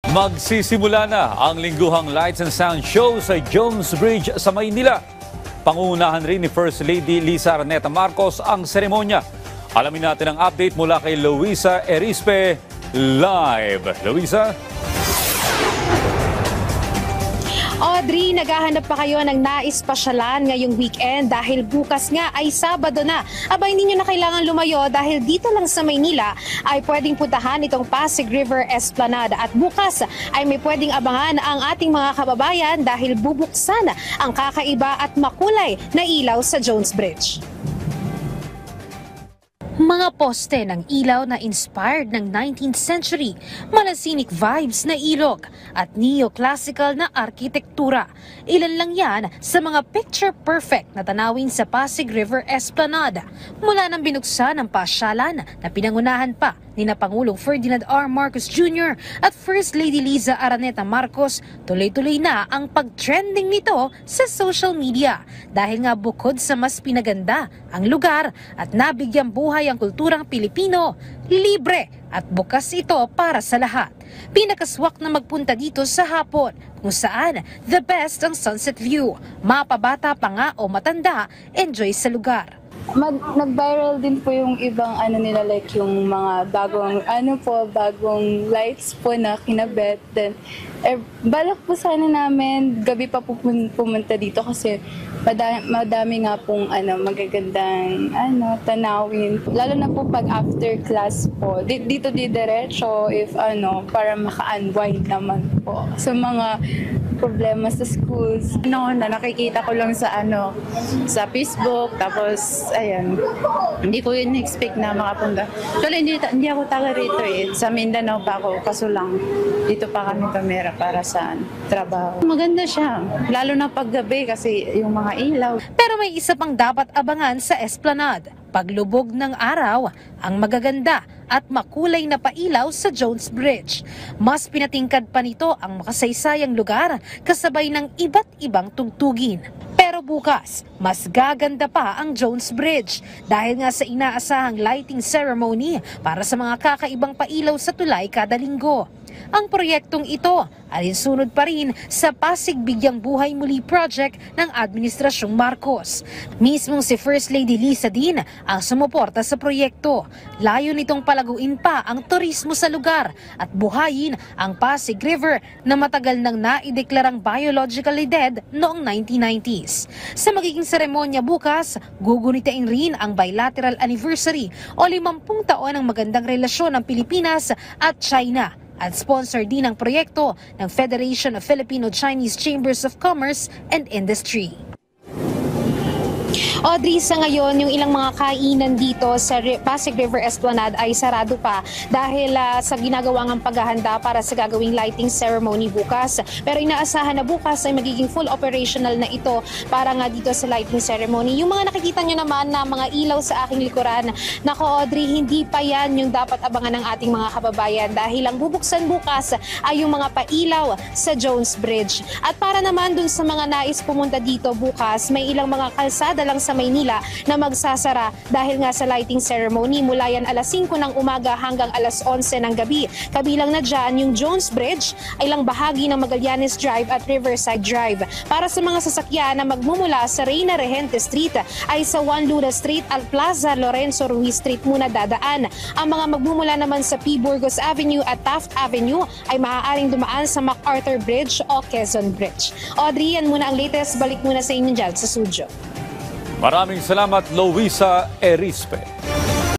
Magsisimula na ang lingguhang Lights and Sound Show sa Jones Bridge sa Maynila. Pangunahan rin ni First Lady Liza Araneta Marcos ang seremonya. Alamin natin ang update mula kay Luisa Erispe live. Luisa? Audrey, naghahanap pa kayo ng nais pasyalan ngayong weekend dahil bukas nga ay Sabado na. Aba, hindi nyo na kailangan lumayo dahil dito lang sa Maynila ay pwedeng puntahan itong Pasig River Esplanade. At bukas ay may pwedeng abangan ang ating mga kababayan dahil bubuksan ang kakaiba at makulay na ilaw sa Jones Bridge. Mga poste ng ilaw na inspired ng 19th century, malasinik vibes na ilog at neoclassical na arkitektura. Ilan lang yan sa mga picture-perfect na tanawin sa Pasig River Esplanade. Mula nang binuksan ang pasyalan na pinangunahan pa ni Pangulong Ferdinand R. Marcos Jr. at First Lady Liza Araneta Marcos, tuloy-tuloy na ang pag-trending nito sa social media. Dahil nga bukod sa mas pinaganda ang lugar at nabigyang buhay ang kulturang Pilipino, libre at bukas ito para sa lahat. Pinakaswak na magpunta dito sa hapon kung saan the best ang sunset view. Mapabata pa nga o matanda, enjoy sa lugar. Nag-viral din po yung ibang nila, like yung mga bagong lights po na kinabet. Then balak po sana namin gabi pa po pumunta dito kasi madami nga pong magagandang tanawin. Lalo na po pag after class po. Dito diretso if para maka-unwind naman po sa mga problema sa schools. Na nakikita ko lang sa sa Facebook, tapos ayan, hindi ko yun expect na makapunta. Actually, hindi ako taga rito sa Mindanao pa ako, kaso lang dito pa kami kamera para sa trabaho. Maganda siya, lalo na paggabi kasi yung mga ilaw. Pero may isa pang dapat abangan sa Esplanade. Paglubog ng araw, ang magaganda at makulay na pailaw sa Jones Bridge. Mas pinatingkad pa nito ang makasaysayang lugar kasabay ng iba't ibang tugtugin. Pero bukas, mas gaganda pa ang Jones Bridge dahil nga sa inaasahang lighting ceremony para sa mga kakaibang pailaw sa tulay kada linggo. Ang proyektong ito alinsunod pa rin sa Pasig Bigyang Buhay Muli project ng Administrasyong Marcos. Mismong si First Lady Liza din ang sumuporta sa proyekto. Layo nitong palaguin pa ang turismo sa lugar at buhayin ang Pasig River na matagal nang naideklarang biologically dead noong 1990s. Sa magiging seremonya bukas, gugunitain rin ang bilateral anniversary o 50 taon ng magandang relasyon ng Pilipinas at China. At sponsor din ang proyekto ng Federation of Filipino-Chinese Chambers of Commerce and Industry. Audrey, sa ngayon, yung ilang mga kainan dito sa Pasig River Esplanade ay sarado pa dahil sa ginagawang paghahanda para sa gagawing lighting ceremony bukas. Pero inaasahan na bukas ay magiging full operational na ito para nga dito sa lighting ceremony. Yung mga nakikita nyo naman na mga ilaw sa aking likuran, nako Audrey, hindi pa yan yung dapat abangan ng ating mga kababayan dahil ang bubuksan bukas ay yung mga pailaw sa Jones Bridge. At para naman dun sa mga nais pumunta dito bukas, may ilang mga kalsada lang sa Maynila na magsasara dahil nga sa lighting ceremony mula yan alas 5 ng umaga hanggang alas 11 ng gabi. Kabilang na dyan yung Jones Bridge ay lang bahagi ng Magallanes Drive at Riverside Drive. Para sa mga sasakyan na magmumula sa Reyna Regente Street ay sa Juan Luna Street at Plaza Lorenzo Ruiz Street muna dadaan. Ang mga magmumula naman sa P. Burgos Avenue at Taft Avenue ay maaaring dumaan sa MacArthur Bridge o Quezon Bridge. Audrey, yan muna ang latest. Balik muna sa inyo dyan sa studio. Maraming salamat, Luisa Erispe.